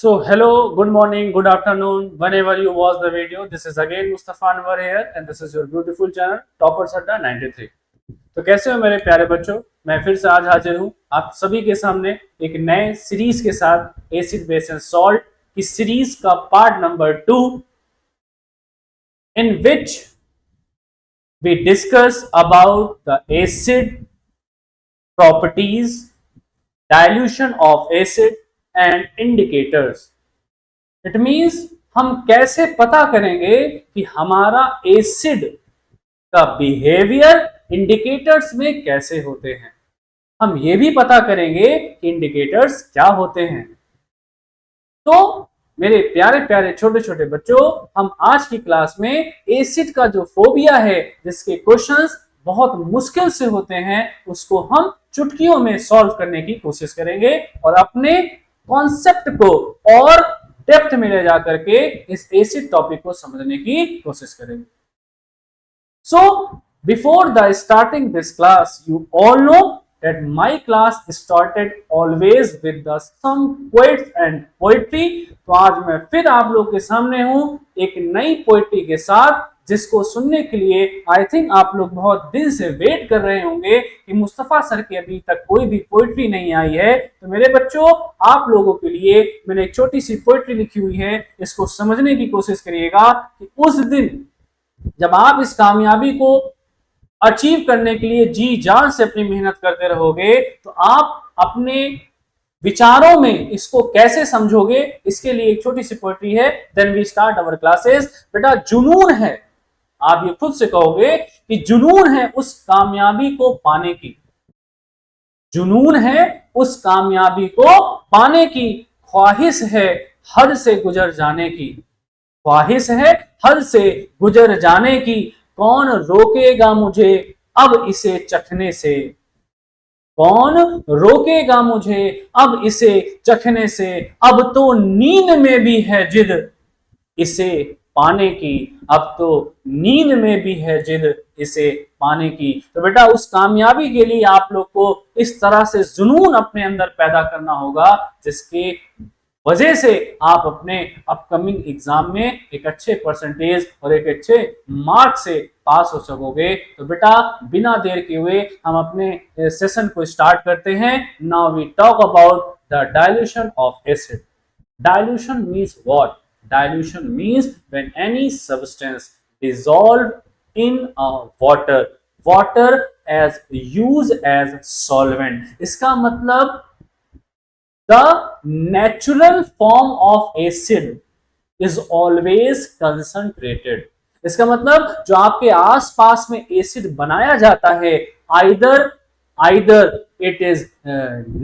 So hello, good morning, good afternoon, whenever you watch the video. This is again Mustafa Anwar here and this is your beautiful channel Toppers Adda 93। तो कैसे हो मेरे प्यारे बच्चों, मैं फिर से आज हाजिर हूँ आप सभी के सामने एक नए सीरीज के साथ एसिड बेस एंड सॉल्ट की सीरीज का part number 2 in which we discuss about the acid properties, dilution of acid and indicators। It means हम कैसे पता करेंगे कि हमारा एसिड का बिहेवियर इंडिकेटर्स में कैसे होते हैं। हम ये भी पता करेंगे कि इंडिकेटर्स क्या होते हैं। तो मेरे प्यारे प्यारे छोटे छोटे बच्चों, हम आज की क्लास में एसिड का जो फोबिया है, जिसके क्वेश्चंस बहुत मुश्किल से होते हैं, उसको हम चुटकियों में सॉल्व करने की कोशिश करेंगे और अपने कॉन्सेप्ट को और डेप्थ में ले जाकर के इस एसिड टॉपिक को समझने की कोशिश करेंगे। So before the starting this class, you all know that my class started always with the some poets and poetry। तो आज मैं फिर आप लोग के सामने हूं एक नई पोएट्री के साथ, जिसको सुनने के लिए आई थिंक आप लोग बहुत दिन से वेट कर रहे होंगे कि मुस्तफा सर की अभी तक कोई भी पोएट्री नहीं आई है। तो मेरे बच्चों, आप लोगों के लिए मैंने एक छोटी सी पोएट्री लिखी हुई है, इसको समझने की कोशिश करिएगा कि उस दिन जब आप इस कामयाबी को अचीव करने के लिए जी जान से अपनी मेहनत करते रहोगे, तो आप अपने विचारों में इसको कैसे समझोगे, इसके लिए एक छोटी सी पोएट्री है। Then we start our classes. बेटा, जुनून है, आप ये खुद से कहोगे कि जुनून है उस कामयाबी को पाने की, जुनून है उस कामयाबी को पाने की, ख्वाहिश है हद से गुजर जाने की, ख्वाहिश है हद से गुजर जाने की, कौन रोकेगा मुझे अब इसे चखने से, कौन रोकेगा मुझे अब इसे चखने से, अब तो नींद में भी है जिद इसे पाने की, अब तो नींद में भी है जिद इसे पाने की। तो बेटा, उस कामयाबी के लिए आप लोग को इस तरह से जुनून अपने अंदर पैदा करना होगा, जिसके वजह से आप अपने अपकमिंग एग्जाम में एक अच्छे परसेंटेज और एक अच्छे मार्क से पास हो सकोगे। तो बेटा, बिना देर के हुए हम अपने सेशन को स्टार्ट करते हैं। Now we talk about the dilution of acid. Dilution means what? Dilution means when any substance dissolve in water, water as use as solvent. इसका मतलब the natural form of acid is always concentrated। इसका मतलब जो आपके आसपास में acid बनाया जाता है, either it is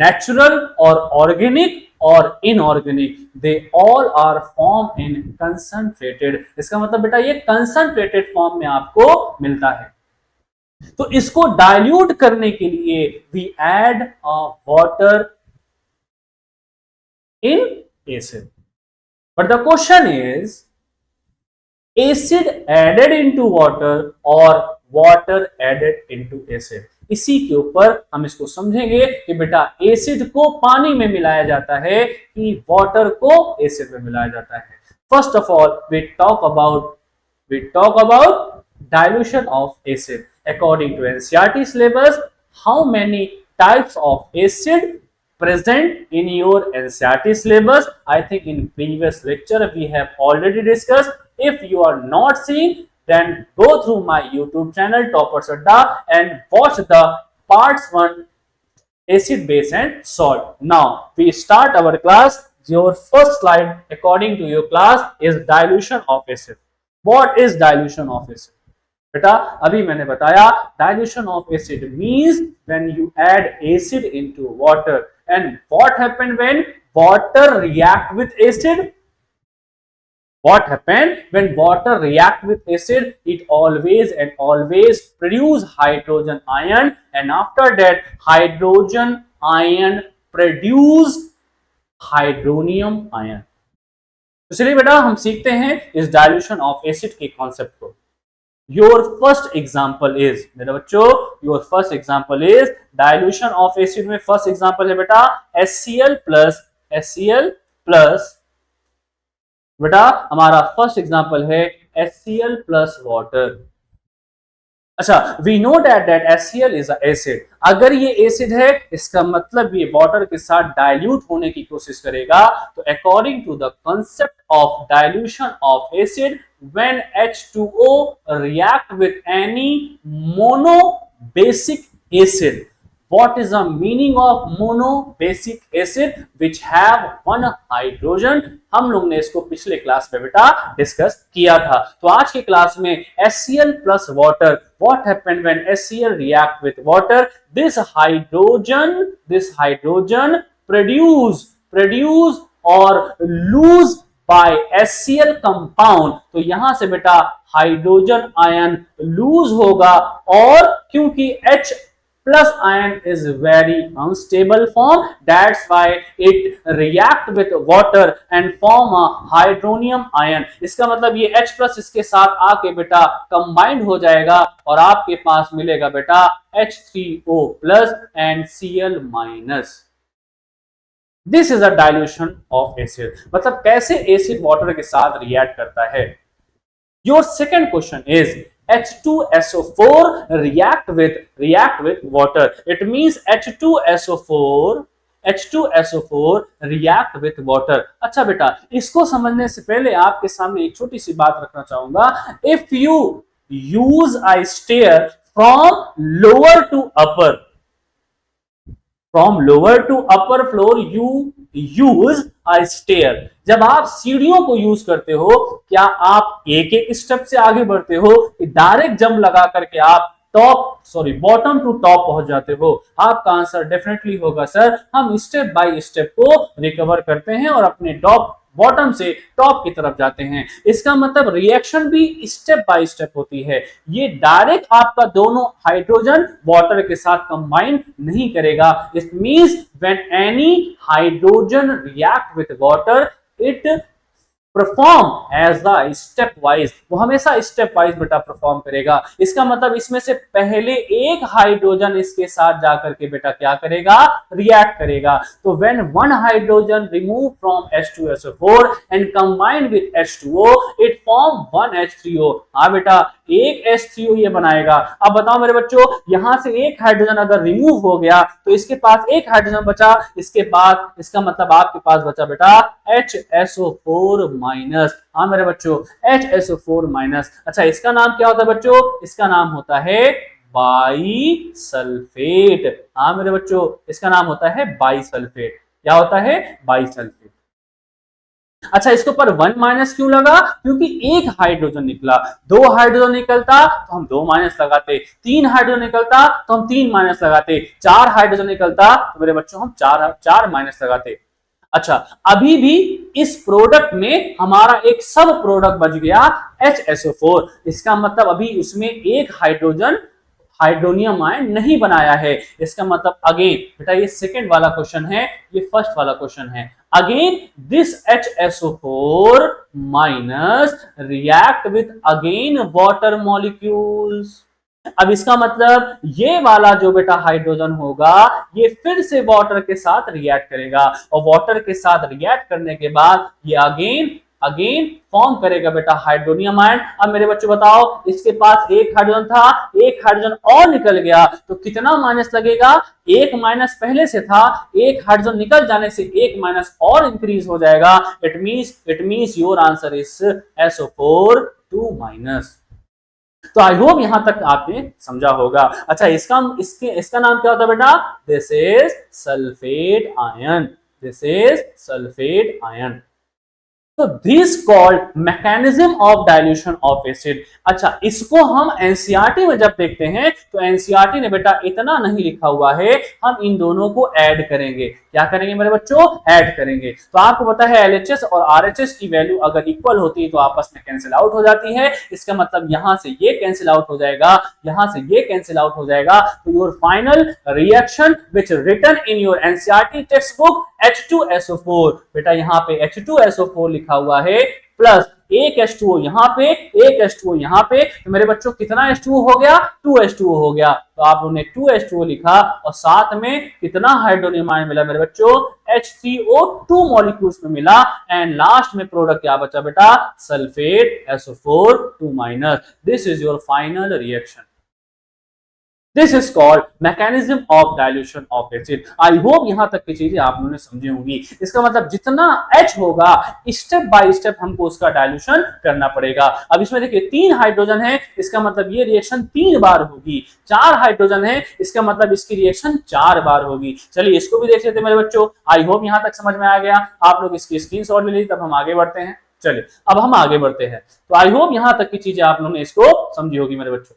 natural or organic or inorganic, they all are formed in concentrated। इसका मतलब बेटा, ये concentrated form में आपको मिलता है। तो इसको डाइल्यूट करने के लिए we add water in acid। But the question is, acid added into water or water added into acid। इसी के ऊपर हम इसको समझेंगे कि बेटा, एसिड को पानी में मिलाया जाता है कि वाटर को एसिड में मिलाया जाता है। First of all we talk about dilution of acid। According to NCERT syllabus, how many types of acid present in your NCERT syllabus? I think in previous lecture we have already discussed. If you are not seeing, then go through my YouTube channel Toppers Adda and watch the parts 1 acid, base and salt. Now we start our class. Your first slide according to your class is dilution of acid। What is dilution of acid? बेटा, अभी मैंने बताया dilution of acid means when you add acid into water. And what happen when water react with acid? What happened when water react with acid? It always produce hydrogen ion, and after that hydrogen ion produce hydronium ion। तो चलिए बेटा, हम सीखते हैं इस dilution of acid के concept को। Your first example is, मेरे बच्चों, your first example is dilution of acid में first example है बेटा HCl plus बेटा हमारा फर्स्ट एग्जांपल है HCl प्लस वाटर। अच्छा, we know that HCl is acid. अगर ये एसिड है इसका मतलब ये वाटर के साथ डाइल्यूट होने की कोशिश करेगा। तो according to the concept of dilution of acid, when H2O react with any mono basic acid, what is the meaning of mono basic acid which have one hydrogen? हम लोग ने इसको पिछले क्लास में बेटा डिस्कस किया था। तो आज के क्लास में HCl plus water, what happened when HCl react with water? This hydrogen produce or lose by HCl compound। तो यहां से बेटा हाइड्रोजन आयन लूज होगा, और क्योंकि H plus ion is very unstable form, that's why it react with water and form a hydronium ion। इसका मतलब ये H plus इसके साथ आके बेटा कंबाइंड हो जाएगा और आपके पास मिलेगा बेटा H3O plus and Cl minus। This is a dilution of acid. मतलब कैसे एसिड वाटर के साथ रिएक्ट करता है। Your second question is H2SO4 react with water. It means H2SO4 react with water। अच्छा बेटा, इसको समझने से पहले आपके सामने एक छोटी सी बात रखना चाहूंगा। If you use a stair from lower to upper, from lower to upper floor you use a stair. जब आप सीढ़ियों को यूज करते हो, क्या आप एक एक स्टेप से आगे बढ़ते हो, डायरेक्ट जंप लगा करके आप बॉटम टू टॉप पहुंच जाते हो? आपका आंसर डेफिनेटली होगा सर, हम स्टेप बाय स्टेप को रिकवर करते हैं और अपने बॉटम से टॉप की तरफ जाते हैं। इसका मतलब रिएक्शन भी स्टेप बाय स्टेप होती है। ये डायरेक्ट आपका दोनों हाइड्रोजन वाटर के साथ कंबाइन नहीं करेगा। It means when any hydrogen react with water, it perform as the step wise. वो हमेशा स्टेप वाइज बेटा परफॉर्म करेगा। इसका मतलब इसमें से पहले एक हाइड्रोजन इसके साथ जाकर के बेटा क्या करेगा, रिएक्ट करेगा। तो when one hydrogen remove from H2SO4 and combine with H2O, it form one H3O। हाँ बेटा, एक H3O ये बनाएगा। अब बताओ मेरे बच्चों, यहां से एक हाइड्रोजन अगर रिमूव हो गया तो इसके पास एक हाइड्रोजन बचा, इसके बाद इसका मतलब आपके पास बचा बेटा HSO4 माइनस। हाँ मेरे बच्चों, HSO4 माइनस। अच्छा, इसका नाम क्या होता है बच्चों? इसका नाम होता है बाई सल्फेट। हाँ मेरे बच्चों, इसका नाम होता है बाई सल्फेट। क्या होता है? By sulphate. अच्छा, इसके ऊपर वन माइनस क्यों लगा? क्योंकि एक हाइड्रोजन निकला। दो हाइड्रोजन निकलता तो हम दो माइनस लगाते, तीन हाइड्रोजन निकलता तो हम तीन माइनस लगाते, चार हाइड्रोजन निकलता तो मेरे बच्चों हम चार माइनस लगाते। अच्छा, अभी भी इस प्रोडक्ट में हमारा एक सब प्रोडक्ट बच गया HSO4। इसका मतलब अभी उसमें एक हाइड्रोजन हाइड्रोनियम आयन नहीं बनाया है। इसका मतलब अगेन बेटा ये सेकंड वाला क्वेश्चन है, ये फर्स्ट वाला क्वेश्चन है। Again this HSO4 minus react with again water molecules. अब इसका मतलब ये वाला जो बेटा हाइड्रोजन होगा ये फिर से वाटर के साथ रिएक्ट करेगा, और वाटर के साथ रिएक्ट करने के बाद ये अगेन फॉर्म करेगा बेटा हाइड्रोनियम आयन। अब मेरे बच्चों बताओ, इसके पास एक हाइड्रोजन था, एक हाइड्रोजन और निकल गया तो कितना माइनस लगेगा? एक माइनस पहले से था, एक हाइड्रोजन निकल जाने से एक माइनस और इंक्रीज हो जाएगा। It means your answer is SO4 2 minus. तो आई होप यहां तक आपने समझा होगा। अच्छा, इसका नाम क्या होता है बेटा? This is sulphate ion. This is sulphate ion. तो this called mechanism of dilution of acid. अच्छा, इसको हम एनसीईआरटी में जब देखते हैं तो एनसीईआरटी ने बेटा इतना नहीं लिखा हुआ है, हम इन दोनों को ऐड करेंगे। क्या करेंगे मेरे बच्चों? ऐड करेंगे। तो आपको पता है LHS और RHS की वैल्यू अगर इक्वल होती है तो आपस में कैंसिल आउट हो जाती है। इसका मतलब यहां से ये कैंसिल आउट हो जाएगा, यहां से ये कैंसिल आउट हो जाएगा। तो your final reaction which written in your NCERT text book H2SO4, बेटा यहां पे H2SO4 लिखा हुआ है प्लस एक H2O यहाँ पे, एक H2O यहाँ पे, तो मेरे बच्चों कितना H2O हो गया? 2H2O हो गया। तो आपने 2H2O लिखा और साथ में कितना हाइड्रोनियम आयन मिला मेरे बच्चों? H3O2 मॉलिक्यूल्स में मिला एंड लास्ट में प्रोडक्ट क्या बचा बेटा? Sulphate SO4 2-। This is your final reaction. This is called mechanism of dilution of acid. I hope यहां तक की चीजें आप लोगों ने समझी होंगी। इसका मतलब जितना H होगा स्टेप बाय स्टेप हमको उसका डाइल्यूशन करना पड़ेगा। अब इसमें देखिए 3 हाइड्रोजन है, इसका मतलब ये रिएक्शन 3 बार होगी। 4 हाइड्रोजन है, इसका मतलब इसकी रिएक्शन 4 बार होगी। चलिए इसको भी देख लेते हैं मेरे बच्चों। आई होप यहां तक समझ में आ गया। आप लोग इसकी स्क्रीनशॉट ले लीजिए, तब हम आगे बढ़ते हैं। चलिए अब हम आगे बढ़ते हैं। तो आई होप यहां तक की चीजें आप लोगों ने इसको समझी होगी मेरे बच्चों।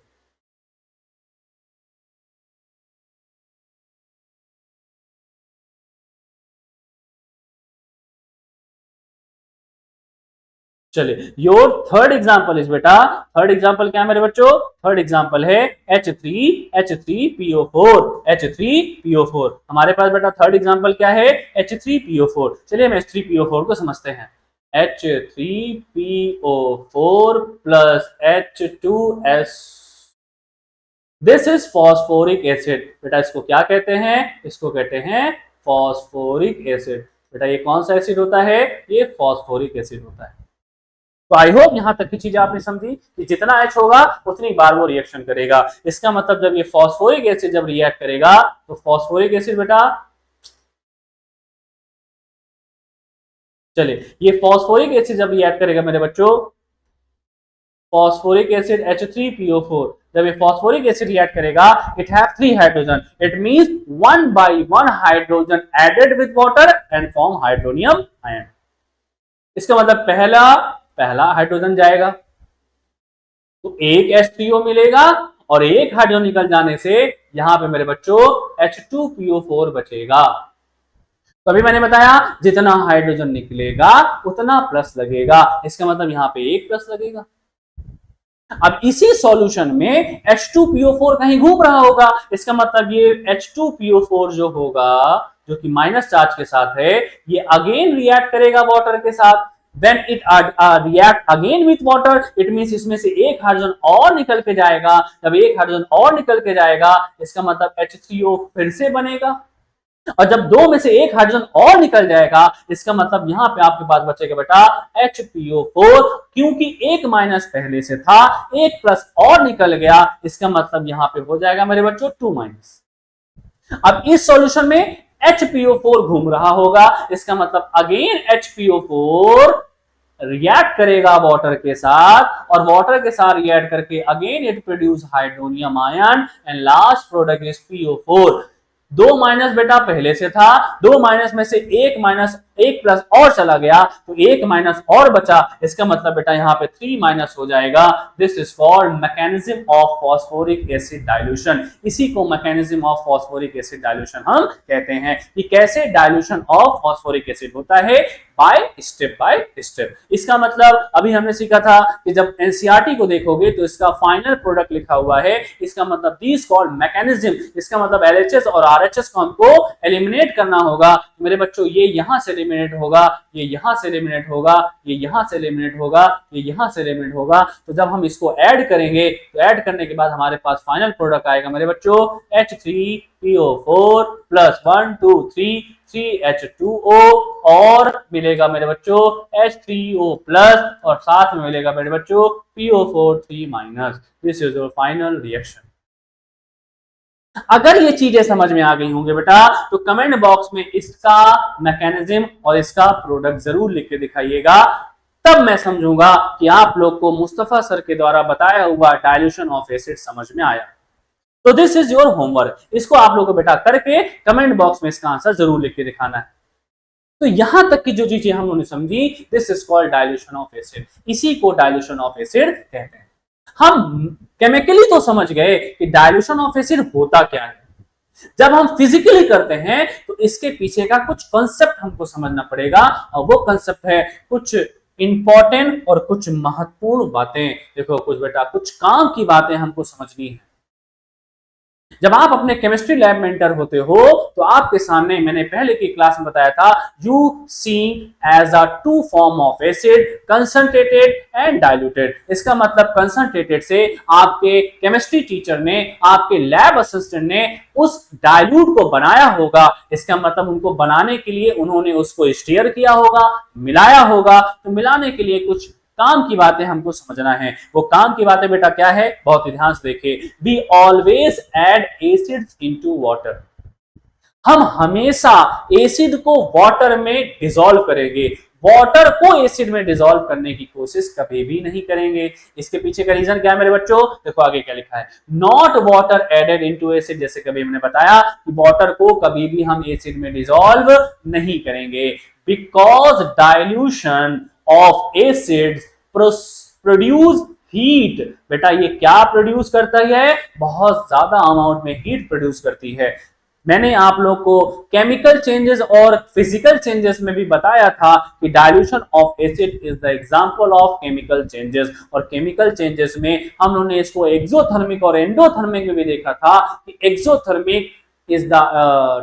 चलिए योर थर्ड एग्जाम्पल इज बेटा, थर्ड एग्जाम्पल क्या है मेरे बच्चों? थर्ड एग्जाम्पल है H3PO4, H3PO4। हमारे पास बेटा थर्ड एग्जाम्पल क्या है? H3PO4। चलिए हम H3PO4 को समझते हैं। H3PO4 plus H2S, this is phosphoric acid. बेटा इसको क्या कहते हैं? इसको कहते हैं फॉस्फोरिक एसिड। बेटा ये कौन सा एसिड होता है? ये फॉस्फोरिक एसिड होता है। तो आई होप यहां तक की चीजें आपने समझी कि जितना H होगा उतनी बार वो रिएक्शन करेगा। इसका मतलब जब ये फॉस्फोरिक एसिड जब रिएक्ट करेगा तो फॉस्फोरिक एसिड बेटा, चलिए ये फॉस्फोरिक एसिड जब रिएक्ट करेगा मेरे बच्चों, फॉस्फोरिक एसिड H3PO4, जब ये फॉस्फोरिक एसिड रिएक्ट करेगा it have 3 hydrogen. It means 1 by 1 hydrogen added with water and form hydronium ion. इसका मतलब पहला हाइड्रोजन जाएगा तो एक H3O मिलेगा और एक हाइड्रोजन निकल जाने से यहां पे मेरे बच्चों H2PO4 बचेगा। तो अभी मैंने बताया जितना हाइड्रोजन निकलेगा उतना प्लस लगेगा। इसका मतलब यहां पे एक प्लस लगेगा। अब इसी सॉल्यूशन में H2PO4 कहीं घूम रहा होगा। इसका मतलब ये H2PO4 जो होगा, जो कि माइनस चार्ज के साथ है, ये अगेन रिएक्ट करेगा वाटर के साथ। When it react again with water, it means इसमें से एक हाइड्रोजन और निकल के जाएगा। जब एक हाइड्रोजन और निकल के जाएगा इसका मतलब H3O फिर से बनेगा और जब दो में से एक हाइड्रोजन और निकल जाएगा इसका मतलब यहां पे आपके पास बचेगा बेटा HPO4। क्योंकि एक माइनस पहले से था, एक प्लस और निकल गया, इसका मतलब यहां पे हो जाएगा मेरे बच्चों 2-। अब इस सॉल्यूशन में HPO4 घूम रहा होगा। इसका मतलब अगेन HPO4 रिएक्ट करेगा वाटर के साथ और वाटर के साथ रिएक्ट करके again it produce hydronium ion and last product is PO4। 2 minus बेटा पहले से था, 2 माइनस में से एक माइनस एक प्लस और चला गया तो एक माइनस और बचा। इसका मतलब बेटा यहाँ पे 3 माइनस हो जाएगा। This is called mechanism of phosphoric acid dilution. इसी को mechanism of phosphoric acid dilution हम कहते हैं कि कैसे डाइल्यूशन ऑफ फॉस्फोरिक एसिड होता है बाय स्टेप। इसका मतलब अभी हमने सीखा था कि जब एनसीईआरटी को देखोगे तो इसका फाइनल प्रोडक्ट लिखा हुआ है। इसका मतलब दिस कॉल्ड मैकेनिज्म, इसका मतलब एलएचएस और आरएचएस को हमको एलिमिनेट करना होगा। मेरे बच्चों ये यहां से एलिमिनेट होगा, ये यहां से एलिमिनेट होगा, ये यहां से एलिमिनेट होगा, ये यहां से एलिमिनेट होगा। तो जब हम इसको ऐड करेंगे तो ऐड करने के बाद हमारे पास फाइनल प्रोडक्ट आएगा मेरे बच्चों H3PO4 प्लस 1 2 3 3H2O और मिलेगा मेरे बच्चों H3O प्लस और साथ में मिलेगा मेरे बच्चों PO4 3-। This is your final reaction. अगर ये चीजें समझ में आ गई होंगे बेटा तो कमेंट बॉक्स में इसका मैकेनिज्म और इसका प्रोडक्ट जरूर लिख के दिखाइएगा। तब मैं समझूंगा कि आप लोग को मुस्तफा सर के द्वारा बताया हुआ डाइल्यूशन ऑफ एसिड समझ में आया। तो दिस इज योर होमवर्क। इसको आप लोगों को बेटा करके कमेंट बॉक्स में इसका आंसर जरूर लिख के दिखाना है। तो यहां तक की जो चीजें हम लोगों ने समझी, this is called dilution of acid. इसी को डाइल्यूशन ऑफ एसिड कहते हैं। हम केमिकली तो समझ गए कि डाइल्यूशन ऑफ एसिड होता क्या है। जब हम फिजिकली करते हैं तो इसके पीछे का कुछ कॉन्सेप्ट हमको समझना पड़ेगा और वो कॉन्सेप्ट है कुछ इंपॉर्टेंट और कुछ महत्वपूर्ण बातें। देखो कुछ बेटा कुछ काम की बातें हमको समझनी है। जब आप अपने केमिस्ट्री लैब में एंटर होते हो तो आपके सामने, मैंने पहले की क्लास में बताया था, you see as a two form of acid, concentrated and diluted. इसका मतलब कंसंट्रेटेड से आपके केमिस्ट्री टीचर ने, आपके लैब असिस्टेंट ने उस डाइल्यूट को बनाया होगा। इसका मतलब उनको बनाने के लिए उन्होंने उसको स्टीयर किया होगा, मिलाया होगा। तो मिलाने के लिए कुछ काम की बातें हमको समझना है। वो काम की बातें बेटा क्या है, बहुत ही ध्यान से देखिए। We always add acids into water. हम हमेशा एसिड को वाटर में डिसॉल्व करेंगे, वाटर को एसिड में डिसॉल्व करने की कोशिश कभी भी नहीं करेंगे। इसके पीछे का रीजन क्या है मेरे बच्चों, देखो आगे क्या लिखा है, not water added into acid. जैसे कभी हमने बताया कि वाटर को कभी भी हम एसिड में डिसॉल्व नहीं करेंगे, because dilution of acids produce heat. बेटा ये क्या प्रोड्यूस करता है, बहुत ज्यादा अमाउंट में हीट प्रोड्यूस करती है। मैंने आप लोग को केमिकल चेंजेस और फिजिकल चेंजेस में भी बताया था कि dilution of acid is the example of chemical changes. और केमिकल चेंजेस में हम लोगों ने इसको एक्सोथर्मिक और एंडोथर्मिक में भी देखा था कि exothermic is the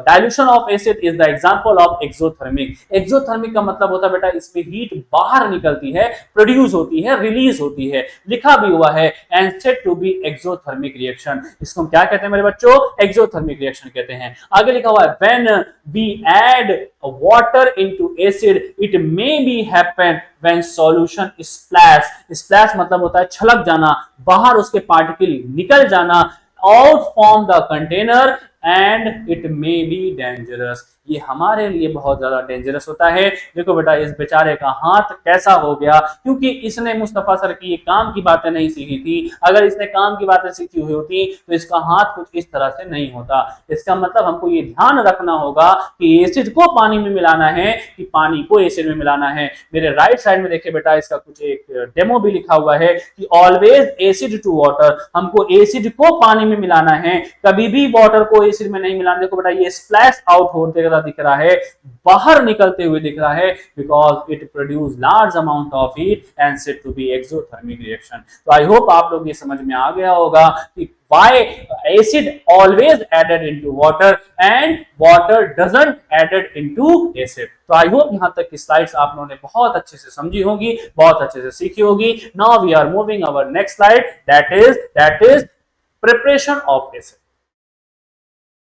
dilution of acid is the example of exothermic। exothermic का मतलब होता है बेटा इसमें हीट बाहर निकलती है, प्रोड्यूस होती है, रिलीज होती है। लिखा भी हुआ है and said to be exothermic reaction। इसको हम क्या कहते हैं मेरे बच्चों, exothermic reaction कहते हैं। आगे लिखा हुआ है when we add water into acid it may be happen when solution splash। splash मतलब होता है छलक जाना, बाहर उसके पार्टिकल निकल जाना, out from the container and it may be dangerous। ये हमारे लिए बहुत ज्यादा डेंजरस होता है। देखो बेटा इस बेचारे का हाथ कैसा हो गया, क्योंकि इसने मुस्तफा सर की ये काम की बातें नहीं सीखी थी। अगर इसने काम की बातें सीखी हुई होती तो इसका हाथ कुछ इस तरह से नहीं होता। इसका मतलब हमको ये ध्यान रखना होगा कि एसिड को पानी में मिलाना है कि पानी को एसिड में मिलाना है। मेरे राइट साइड में देखिए बेटा इसका कुछ एक डेमो भी लिखा हुआ है कि ऑलवेज एसिड टू वाटर। हमको एसिड को पानी में मिलाना है, कभी भी वाटर को एसिड में नहीं मिलाना। देखो बेटा ये स्प्लैश आउट होते दिख रहा है, बाहर निकलते हुए दिख रहा है, because it produce large amount of heat and said to be exothermic reaction. तो आई होप आप लोग ये समझ में आ गया होगा कि why acid always added into water and water doesn't added into acid। तो आई होप यहां तक की स्लाइड्स आप लोगों ने बहुत अच्छे से समझी होगी, बहुत अच्छे से सीखी होगी। Now we are moving our next slide, that is preparation of acid.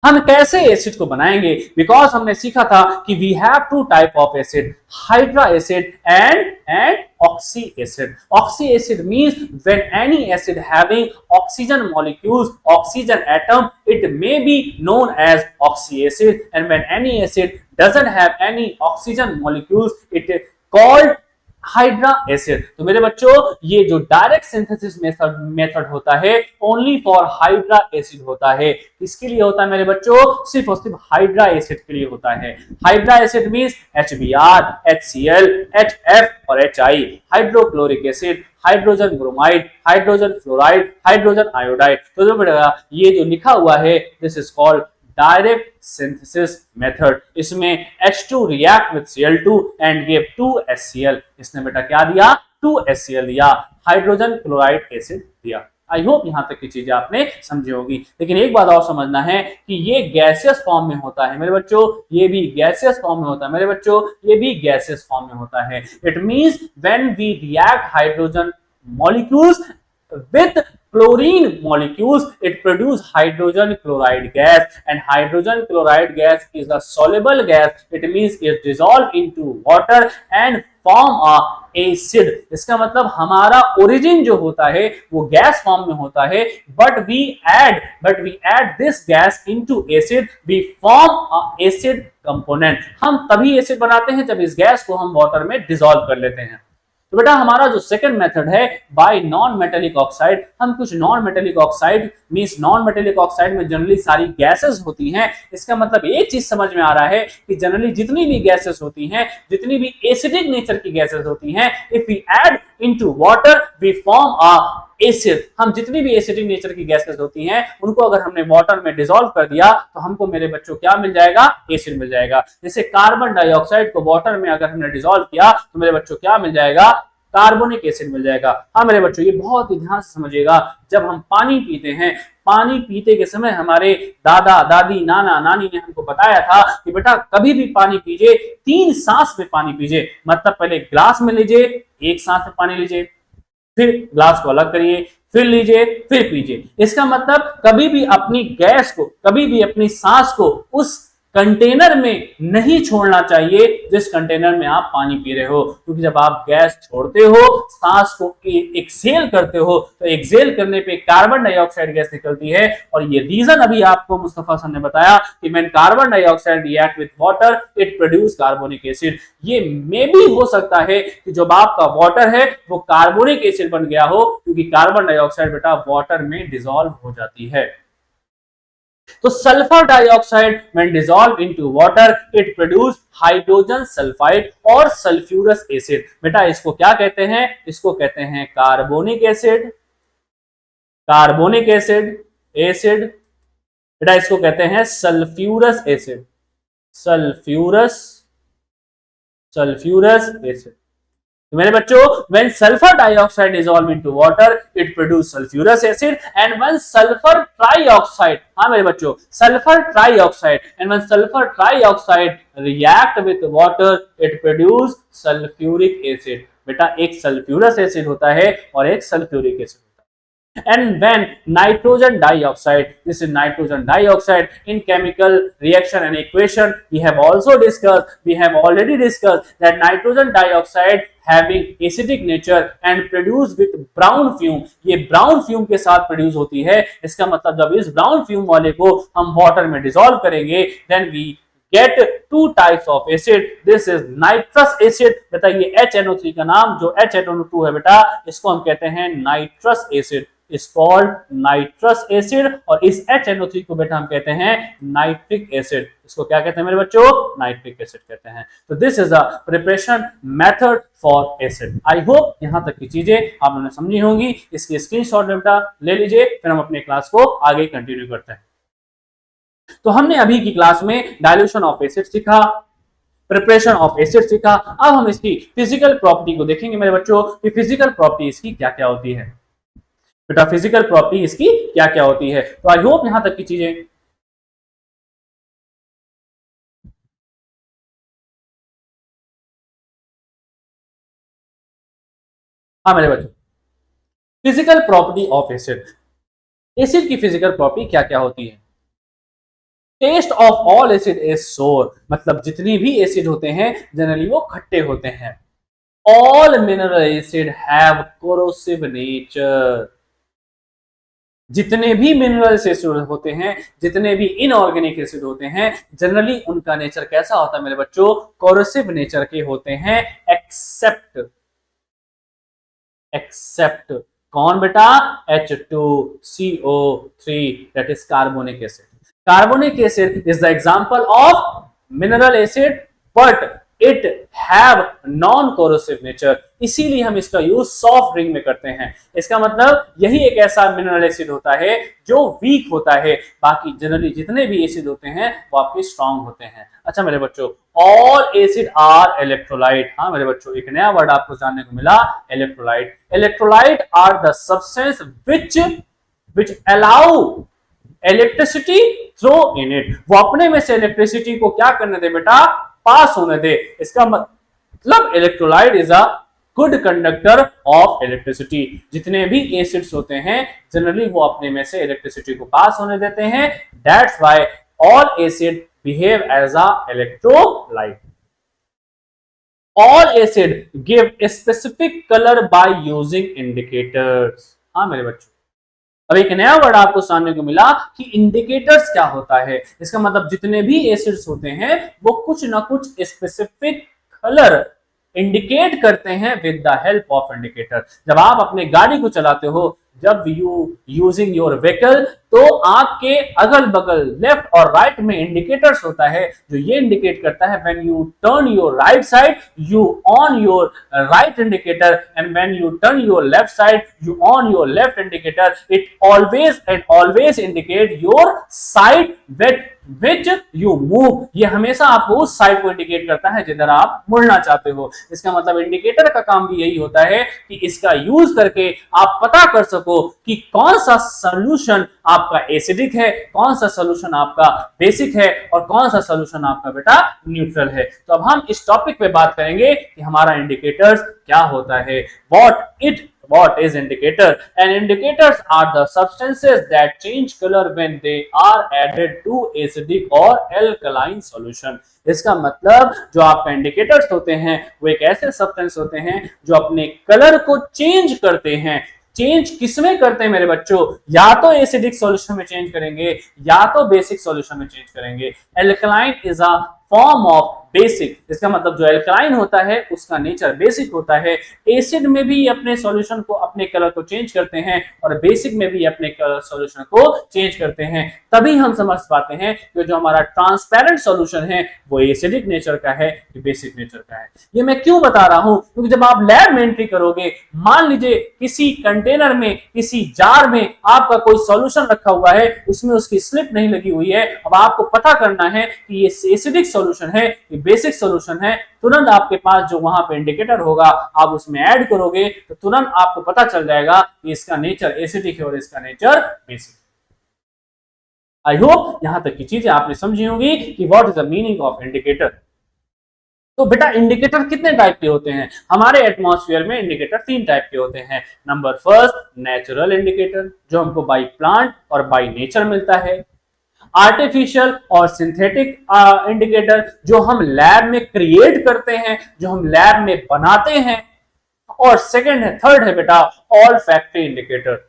हम कैसे एसिड को बनाएंगे, बिकॉज हमने सीखा था कि we have two type of acid, hydra acid and oxy acid. Oxy acid means when any acid having oxygen molecules, oxygen atom, it may be known as oxy acid, and when any acid doesn't have any oxygen molecules it called hydra acid. तो मेरे बच्चों ये जो direct synthesis method होता है only for hydra acid होता है। किसके लिए होता है मेरे बच्चों, सिर्फ और सिर्फ हाइड्रा एसिड के लिए होता है। Hydra acid means HBr, HCl, HF और HI। Hydrochloric acid, hydrogen bromide, hydrogen fluoride, hydrogen iodide. तो जो बेटा ये जो लिखा हुआ है this is called direct synthesis method. इसमें H2 react with Cl2 and give 2HCl। इसने बेटा क्या दिया, 2HCl दिया, हाइड्रोजन क्लोराइड एसिड दिया। आई होप यहां तक की चीजें आपने समझी होगी। लेकिन एक बात और समझना है कि ये गैसियस फॉर्म में होता है मेरे बच्चों, ये भी गैसियस फॉर्म में होता है मेरे बच्चों, ये भी गैसियस फॉर्म में होता है। It means when we react hydrogen molecules with chlorine molecules it produce hydrogen chloride gas, and hydrogen chloride gas is a soluble gas, it means it dissolve into water and form a acid। इसका मतलब हमारा origin जो होता है वो gas form में होता है, but we add this gas into acid, we form a acid component। हम तभी एसिड बनाते हैं जब इस गैस को हम वाटर में डिसॉल्व कर लेते हैं। तो बेटा हमारा जो सेकंड मेथड है बाय नॉन मेटेलिक ऑक्साइड, हम कुछ non metallic oxide means non metallic oxide में जनरली सारी गैसेस होती हैं। इसका मतलब एक चीज समझ में आ रहा है कि जनरली जितनी भी गैसेस होती हैं, जितनी भी एसिडिक नेचर की गैसेस होती हैं, if we add into water we form a acid. हम जितनी भी एसिडिक नेचर की गैसेस होती हैं उनको अगर हमने वाटर में डिसॉल्व कर दिया तो हमको मेरे बच्चों क्या मिल जाएगा, एसिड मिल जाएगा। जैसे कार्बन डाइऑक्साइड को वाटर में अगर हमने डिसॉल्व किया तो मेरे बच्चों क्या मिल जाएगा, कार्बोनिक एसिड मिल जाएगा। हाँ मेरे बच्चों, ये बहुत ही ध्यान से समझिएगा। जब हम पानी पीते हैं, पानी पीते के समय हमारे दादा दादी नाना नानी ने हमको बताया था कि बेटा कभी भी पानी पीजिए 3 सांस में पानी पीजिए। मतलब पहले ग्लास में लीजिए, 1 सांस में पानी लीजिए, फिर ग्लास को अलग करिए, फिर लीजिए, फिर पीजिए। इसका मतलब कभी भी अपनी गैस को, कभी भी अपनी सांस को उस कंटेनर में नहीं छोड़ना चाहिए जिस कंटेनर में आप पानी पी रहे हो, क्योंकि जब आप गैस छोड़ते हो, सांस को एक्सेल करते हो, तो एक्सेल करने पे कार्बन डाइऑक्साइड गैस निकलती है। और ये रीजन अभी आपको मुस्तफा सर ने बताया कि when carbon dioxide react with water it produce carbonic acid. ये मे भी हो सकता है कि जो आपका वाटर है वो कार्बोनिक एसिड बन गया हो, क्योंकि कार्बन डाइऑक्साइड बेटा वाटर में डिसॉल्व हो जाती है। तो sulphur dioxide when dissolve into water it produce hydrogen sulphide और सल्फ्यूरस एसिड। बेटा इसको क्या कहते हैं? इसको कहते हैं carbonic acid. Carbonic acid acid बेटा इसको कहते हैं सल्फ्यूरस एसिड। Sulphurous acid. तो मेरे बच्चों, when sulfur dioxide dissolve into water it produce sulfurous acid, and when sulfur trioxide, हाँ मेरे बच्चों, sulfur trioxide, and when sulfur trioxide react with water it produce sulfuric acid। बेटा एक sulfurous acid होता है और एक sulfuric acid। And when nitrogen dioxide, this is nitrogen dioxide in chemical reaction and equation we have already discussed that nitrogen dioxide having acidic nature and produce with brown fume, ये brown fume के साथ produce होती है। इसका मतलब जब इस brown fume वाले को हम water में dissolve करेंगे then we get 2 types of acid, this is nitrous acid। बेटा ये HNO3 का नाम जो HNO2 है बेटा, इसको हम कहते हैं nitrous acid, is called nitrous acid। और इस HNO3 को बेटा हम कहते हैं नाइट्रिक एसिड। इसको क्या कहते हैं मेरे बच्चों? नाइट्रिक एसिड कहते हैं। तो this is a preparation method for acid. I hope यहां तक की चीजें आप लोगों ने समझी होंगी। इसकी स्क्रीनशॉट बेटा ले लीजिए, फिर हम अपने क्लास को आगे कंटिन्यू करते हैं। तो हमने अभी की क्लास में डायल्यूशन ऑफ एसिड सीखा, प्रिपरेशन ऑफ एसिड सीखा। अब हम इसकी फिजिकल प्रॉपर्टी को देखेंगे मेरे बच्चों कि फिजिकल प्रॉपर्टी इसकी क्या क्या होती है। बेटा फिजिकल प्रॉपर्टी इसकी क्या क्या होती है। तो आई होप यहां तक की चीजें हाँ मेरे बच्चों, physical property of acid. Acid की फिजिकल प्रॉपर्टी क्या क्या होती है? Taste of all acid is sour, मतलब जितनी भी एसिड होते हैं जनरली वो खट्टे होते हैं। All mineral acid have corrosive nature, जितने भी मिनरल एसिड होते हैं, जितने भी इनऑर्गेनिक एसिड होते हैं, जनरली उनका नेचर कैसा होता है मेरे बच्चों? कोरोसिव नेचर के होते हैं, एक्सेप्ट कौन बेटा? H2CO3 that is carbonic acid। Carbonic acid is the example of mineral acid but it have non-corrosive nature, इसीलिए हम इसका यूज सॉफ्ट ड्रिंक में करते हैं। इसका मतलब यही एक ऐसा मिनरल एसिड होता है जो वीक होता है, बाकी जनरली जितने भी एसिड होते हैं वो आपके स्ट्रांग होते हैं। अच्छा मेरे बच्चों, ऑल एसिड आर इलेक्ट्रोलाइट। हाँ मेरे बच्चों, एक नया वर्ड आपको जानने को मिला, electrolyte. Electrolyte are the substance which allow electricity through in it, वो अपने में से इलेक्ट्रिसिटी को क्या करने दे बेटा? पास होने दे। इसका मतलब electrolyte is a good conductor of electricity. जितने भी एसिड्स होते हैं जनरली वो अपने में से इलेक्ट्रिसिटी को पास होने देते हैं। That's why all acid behave as a electrolyte. All acid give specific colour by using indicators. हाँ मेरे बच्चों, अब एक नया वर्ड आपको जानने को मिला कि इंडिकेटर्स क्या होता है। इसका मतलब जितने भी एसिड्स होते हैं वो कुछ ना कुछ स्पेसिफिक कलर इंडिकेट करते हैं with the help of indicator. जब आप अपने गाड़ी को चलाते हो, जब यू यूजिंग योर व्हीकल, तो आपके अगल बगल लेफ्ट और राइट में इंडिकेटर्स होता है जो ये इंडिकेट करता है when U turn your right side you on your right indicator, and when U turn your left side you on your left indicator. It always indicate your side which you move, ये हमेशा आपको उस side को indicate करता है जिधर आप मुड़ना चाहते हो। इसका मतलब इंडिकेटर का काम भी यही होता है कि इसका यूज करके आप पता कर सको कि कौन सा सॉल्यूशन आपका एसिडिक है, कौन सा सॉल्यूशन आपका बेसिक है और कौन सा सॉल्यूशन आपका बेटा न्यूट्रल है। तो अब हम इस टॉपिक पे बात करेंगे कि हमारा इंडिकेटर्स क्या होता है। What is indicator? And indicators are the substances that change color when they are added to acidic or alkaline solution. इसका मतलब जो आपका इंडिकेटर्स होते हैं वो एक ऐसे सब्सटेंस होते हैं जो अपने कलर को चेंज करते हैं। चेंज किसमें करते हैं मेरे बच्चों? या तो एसिडिक सॉल्यूशन में चेंज करेंगे या तो बेसिक सॉल्यूशन में चेंज करेंगे। Alkaline is a form of basic, इसका मतलब जो एल्कलाइन होता है उसका नेचर बेसिक होता है। एसिड में भी अपने सॉल्यूशन को, अपने कलर को चेंज करते हैं और बेसिक में भी अपने सॉल्यूशन को चेंज करते हैं। तभी हम समझ पाते हैं कि जो हमारा ट्रांसपेरेंट सॉल्यूशन है वो एसिडिक नेचर का है कि बेसिक नेचर का है। ये मैं क्यों बता रहा हूं? क्योंकि जब आप लैब में एंट्री करोगे, मान लीजिए किसी कंटेनर में, किसी जार में आपका कोई सॉल्यूशन रखा हुआ है, उसमें उसकी स्लिप नहीं लगी हुई है, अब आपको पता करना है कि ये एसिडिक सॉल्यूशन है, ये बेसिक सॉल्यूशन है। तुरंत आपके पास जो वहां पे इंडिकेटर होगा आप उसमें ऐड करोगे तो तुरंत आपको पता चल जाएगा कि इसका नेचर एसिडिक है और इसका नेचर बेसिक। आई होप यहां तक की चीजें आपने समझी होंगी कि what is the meaning of indicator. तो बेटा इंडिकेटर कितने टाइप के होते हैं? हमारे एटमॉस्फेयर में इंडिकेटर 3 टाइप के होते हैं। नंबर फर्स्ट, नेचुरल इंडिकेटर जो हमको बाय प्लांट और बाय नेचर मिलता है। आर्टिफिशियल और सिंथेटिक इंडिकेटर जो हम लैब में क्रिएट करते हैं, जो हम लैब में बनाते हैं। और थर्ड है बेटा ऑल फैक्ट्री इंडिकेटर।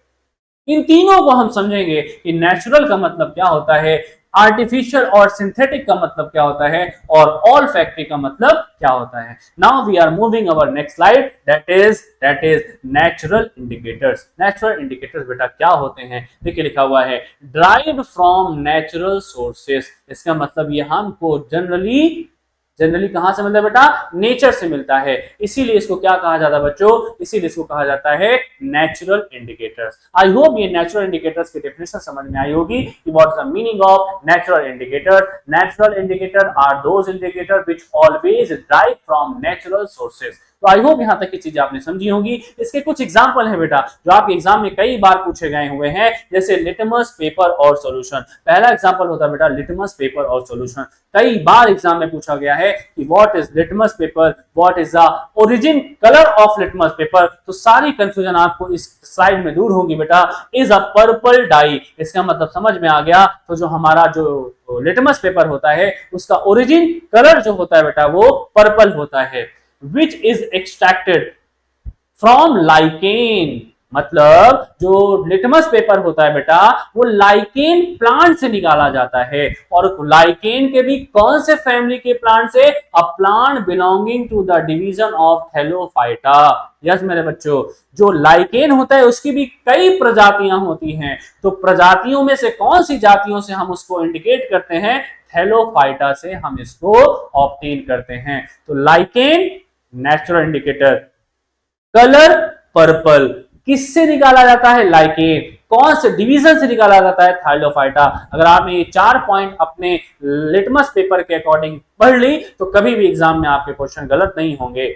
इन तीनों को हम समझेंगे कि नेचुरल का मतलब क्या होता है, आर्टिफिशियल और सिंथेटिक का मतलब क्या होता है और ऑल फैक्ट्री का मतलब क्या होता है। Now we are moving our next slide, that is natural indicators. Natural indicators बेटा क्या होते हैं? देखिए लिखा हुआ है ड्राइव्ड फ्रॉम नेचुरल सोर्सेस। इसका मतलब ये हमको जनरली कहां से मिलता है बेटा? नेचर से मिलता है। इसीलिए इसको क्या कहा जाता है बच्चों? इसीलिए इसको कहा जाता है नेचुरल इंडिकेटर्स। आई होप ये नेचुरल इंडिकेटर्स की डेफिनेशन समझ में आई होगी कि what is the meaning of natural indicator. Natural indicator are those indicator which always derived from natural sources. तो आई होप यहां तक की चीजें आपने समझी होंगी। इसके कुछ एग्जांपल है बेटा जो आपके एग्जाम में कई बार पूछे गए हुए हैं, जैसे लिटमस पेपर और सॉल्यूशन। पहला एग्जांपल होता है बेटा लिटमस पेपर और सॉल्यूशन। कई बार एग्जाम में पूछा गया है कि what is litmus paper, what is the origin colour of litmus paper. तो सारी कंफ्यूजन आपको इस स्लाइड में दूर होगी बेटा। इज अ पर्पल डाई, इसका मतलब समझ में आ गया। तो जो हमारा जो लिटमस पेपर होता है उसका ओरिजिन कलर जो होता है बेटा वो पर्पल होता है। Which is extracted from lichen, मतलब जो लिटमस पेपर होता है बेटा वो लाइकेन प्लांट से निकाला जाता है। और लाइकेन के भी कौन से फैमिली के प्लांट से? A plant belonging to the division of thallophyta. Yes मेरे बच्चों, जो लाइकेन होता है उसकी भी कई प्रजातियां होती हैं। तो प्रजातियों में से कौन सी जातियों से हम उसको इंडिकेट करते हैं? थैलोफाइटा से हम इसको ऑब्टेन करते हैं। तो lichen natural indicator, colour purple, किससे निकाला जाता है? लाइकेन। कौन से डिवीजन से निकाला जाता है? थाइलोफाइटा। अगर आपने ये 4 पॉइंट अपने लिटमस पेपर के अकॉर्डिंग पढ़ ली तो कभी भी एग्जाम में आपके क्वेश्चन गलत नहीं होंगे।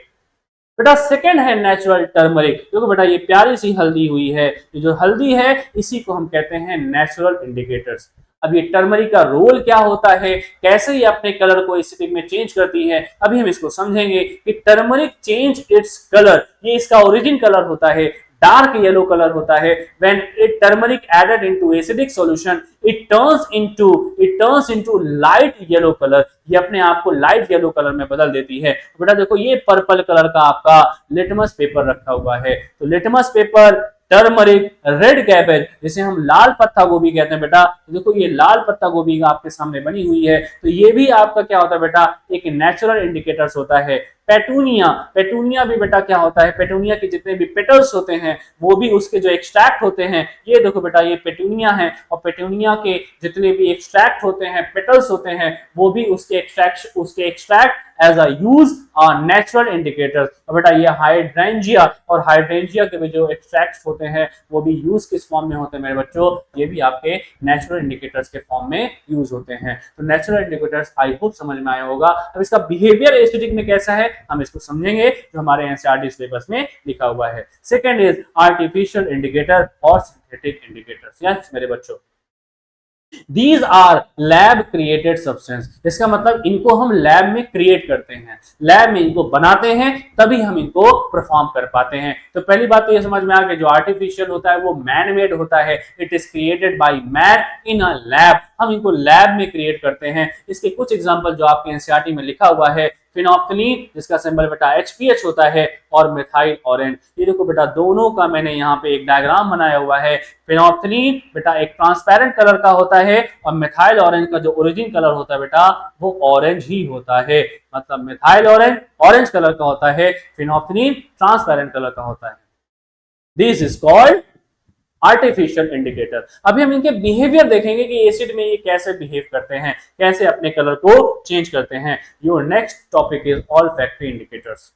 बेटा सेकंड है नेचुरल टर्मरिक। देखो बेटा ये प्यारी सी हल्दी हुई है, ये जो हल्दी है इसी को हम कहते हैं नेचुरल इंडिकेटर्स। अब ये टर्मरिक का रोल क्या होता है, कैसे ये अपने कलर को एसिडिक में चेंज करती है, अभी हम इसको समझेंगे कि टर्मरिक चेंज इट्स कलर। ये इसका ओरिजिन कलर होता है, डार्क येलो कलर होता है। When it turmeric added into acidic solution it turns into light yellow colour. ये अपने आप को लाइट येलो कलर में बदल देती है। बेटा देखो ये पर्पल कलर का आपका लिटमस पेपर रखा हुआ है। तो litmus paper, turmeric, red cabbage, जिसे हम लाल पत्ता गोभी कहते हैं बेटा। तो देखो ये लाल पत्ता गोभी आपके सामने बनी हुई है। तो ये भी आपका क्या होता है बेटा? एक नेचुरल इंडिकेटर्स होता है। पेटूनिया, पेटूनिया भी बेटा क्या होता है, पेटूनिया के जितने भी पेटल्स होते हैं वो भी उसके जो एक्सट्रैक्ट होते हैं, ये देखो बेटा ये पेटूनिया है, और पेटूनिया के जितने भी एक्सट्रैक्ट होते हैं, पेटल्स होते हैं, वो भी उसके extract as a use natural indicators. और बेटा ये हाइड्रेंजिया, और हाइड्रेंजिया के भी जो एक्सट्रैक्ट्स होते हैं वो भी यूज किस फॉर्म में होते हैं मेरे बच्चों, ये भी आपके नेचुरल इंडिकेटर्स के फॉर्म में यूज होते हैं। तो नेचुरल इंडिकेटर्स आई होप समझ में आया होगा। अब इसका बिहेवियर एसिडिक में कैसा है हम इसको समझेंगे, जो हमारे एनसीईआरटी सिलेबस में लिखा हुआ है। सेकेंड इज आर्टिफिशियल इंडिकेटर और सिंथेटिक इंडिकेटर्स। यस मेरे बच्चों, These are lab created substance। इसका मतलब इनको हम लैब में क्रिएट करते हैं, लैब में इनको बनाते हैं, तभी हम इनको परफॉर्म कर पाते हैं। तो पहली बात तो ये समझ में आ गई, जो आर्टिफिशियल होता है वो मैन मेड होता है, it is created by man in a lab. हम इनको लैब में क्रिएट करते हैं। इसके कुछ एग्जांपल जो आपके एनसीईआरटी में लिखा हुआ है, फिनोप्थलीन जिसका सिंबल बेटा HPH होता है, और मिथाइल ऑरेंज। ये देखो बेटा दोनों का मैंने यहाँ पे एक डायग्राम बनाया हुआ है। फिनोप्थलीन बेटा एक ट्रांसपेरेंट कलर का होता है, और मिथाइल ऑरेंज का जो ओरिजिन कलर होता है बेटा वो ऑरेंज ही होता है। मतलब मिथाइल ऑरेंज ऑरेंज कलर का होता है, फिनोप्थलीन ट्रांसपेरेंट कलर का होता है। This is called artificial indicator. अभी हम इनके बिहेवियर देखेंगे कि एसिड में ये कैसे बिहेव करते हैं, कैसे अपने कलर को चेंज करते हैं। Your next topic is olfactory indicators.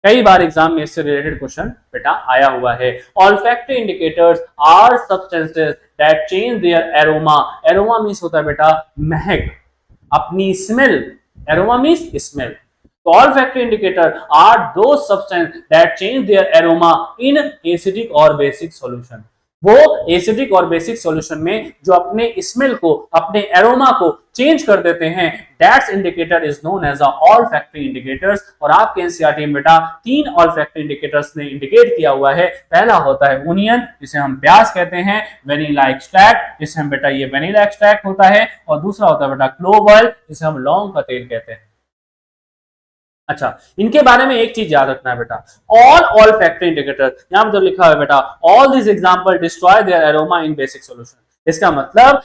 कई बार एग्जाम में इससे रिलेटेड क्वेश्चन बेटा आया हुआ है। Olfactory indicators are substances that change their aroma. Aroma means होता है बेटा महक, अपनी smell. Aroma means smell. Olfactory indicator are those substances that change their aroma in acidic or basic solution। वो एसिडिक और बेसिक सॉल्यूशन में जो अपने स्मेल को, अपने एरोमा को चेंज कर देते हैं, that's indicator is known as a olfactory indicators. और आपके एनसीईआरटी में बेटा 3 ऑल्फैक्टरी इंडिकेटर्स ने इंडिकेट किया हुआ है। पहला होता है ओनियन, जिसे हम प्याज कहते हैं, वेनिला एक्सट्रैक्ट, जिसे हम बेटा ये वेनिला एक्सट्रैक्ट होता है, और दूसरा होता है बेटा क्लोव ऑयल, जिसे हम लौंग का तेल कहते हैं। अच्छा, इनके बारे में एक चीज याद रखना है बेटा, ऑल फैक्टरी इंडिकेटर, यहां पर जो लिखा है बेटा all this example destroy there aroma in basic solution. इसका मतलब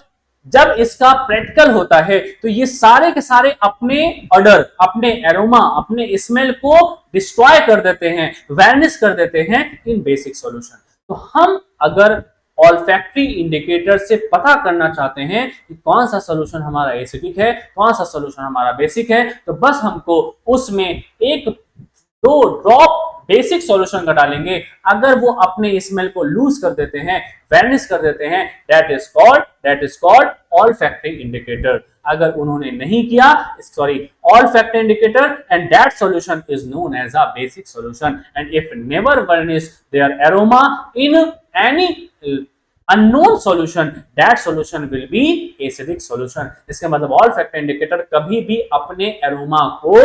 जब इसका प्रैक्टिकल होता है तो ये सारे के सारे अपने ऑर्डर, अपने एरोमा, अपने स्मेल को डिस्ट्रॉय कर देते हैं, वैनिश कर देते हैं इन बेसिक सॉल्यूशन। तो हम अगर ऑल्फैक्टरी इंडिकेटर से पता करना चाहते हैं कि कौन सा सॉल्यूशन हमारा एसिडिक है, कौन सा सॉल्यूशन हमारा बेसिक है, तो बस हमको उसमें 1-2 ड्रॉप बेसिक सॉल्यूशन का डालेंगे। अगर वो अपने स्मेल को लूज कर देते हैं, वैनिश कर देते हैं, that is called olfactory indicator. अगर उन्होंने नहीं किया, sorry, olfactory indicator and that solution is known as a basic solution. And if never vanish their aroma in any unknown solution, that solution will be acidic solution। इसका मतलब olfactory indicator कभी भी अपने aroma को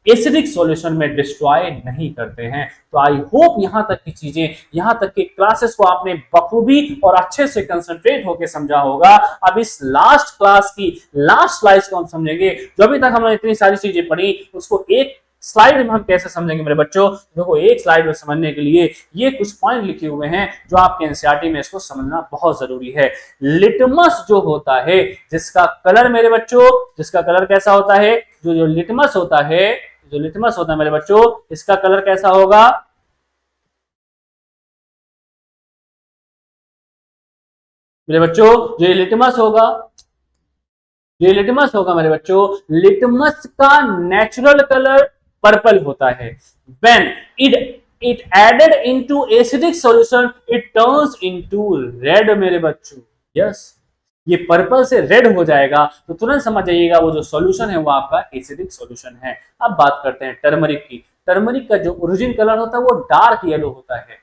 acidic solution में destroy नहीं करते हैं। तो आई होप यहां तक की चीजें, यहां तक की क्लासेस को आपने बखूबी और अच्छे से कंसंट्रेट होकर समझा होगा। अब इस लास्ट क्लास की लास्ट स्लाइड्स को हम समझेंगे। जो अभी तक हमने इतनी सारी चीजें पढ़ी उसको एक स्लाइड में हम कैसे समझेंगे मेरे बच्चों। देखो एक स्लाइड में समझने के लिए ये कुछ पॉइंट लिखे हुए हैं जो आपके एनसीईआरटी में इसको समझना बहुत जरूरी है। लिटमस जो होता है, जिसका कलर मेरे बच्चों, जिसका कलर कैसा होता है, जो लिटमस होता है, जो लिटमस होता है मेरे बच्चों, इसका कलर कैसा होगा, मेरे बच्चों, जो लिटमस होगा, जो लिटमस होगा मेरे बच्चों, लिटमस का नेचुरल कलर पर्पल होता है। When it added into acidic solution it turns into red मेरे बच्चों। यस, ये पर्पल से रेड हो जाएगा तो तुरंत समझ जाइएगा वो जो सॉल्यूशन है वो आपका एसिडिक सॉल्यूशन है। अब बात करते हैं टर्मरिक की। टर्मरिक का जो ओरिजिन कलर होता है वो डार्क येलो होता है,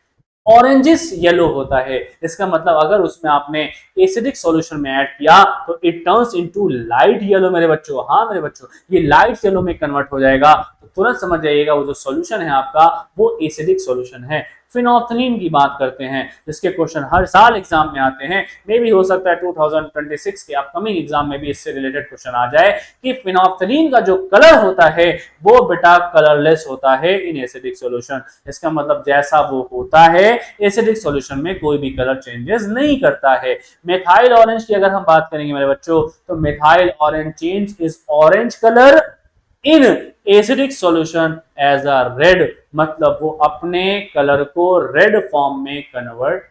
ऑरेंजिस येलो होता है। इसका मतलब अगर उसमें आपने एसिडिक सॉल्यूशन में ऐड किया तो it turns into light yellow मेरे बच्चों। हाँ मेरे बच्चों, ये लाइट येलो में कन्वर्ट हो जाएगा तो तुरंत समझ जाइएगा वो जो सॉल्यूशन है आपका वो एसिडिक सॉल्यूशन है। फिनोल्फथालीन की बात करते हैं जिसके क्वेश्चन हर साल एग्जाम में आते हैं, मे भी हो सकता है 2026 के अपकमिंग एग्जाम में भी इससे रिलेटेड क्वेश्चन आ जाए कि फिनोल्फथालीन का जो कलर होता है वो बेटा कलरलेस होता है इन एसिडिक सॉल्यूशन। इसका मतलब जैसा वो होता है एसिडिक सॉल्यूशन में कोई भी कलर चेंजेस नहीं करता है। मिथाइल ऑरेंज की अगर हम बात करेंगे मेरे बच्चों तो methyl orange change is orange colour in acidic solution as a red, मतलब वो अपने कलर को रेड फॉर्म में कन्वर्ट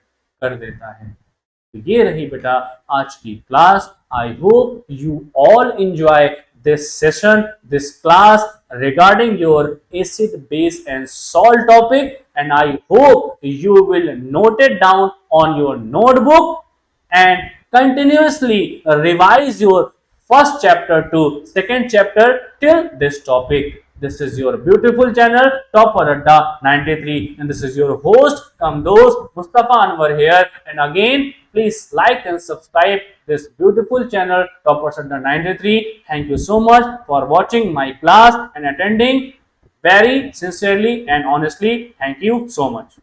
कर देता है। तो ये रही बेटा आज की class. I hope you all enjoy this session, this class regarding your acid, base and salt topic, and I hope you will note it down on your notebook and continuously revise your first chapter to second chapter till this topic. This is your beautiful channel Topper Adda 93 and this is your host Kamdoz Mustafa Anwar here, and again please like and subscribe this beautiful channel Topper Adda 93. Thank you so much for watching my class and attending very sincerely and honestly. Thank you so much.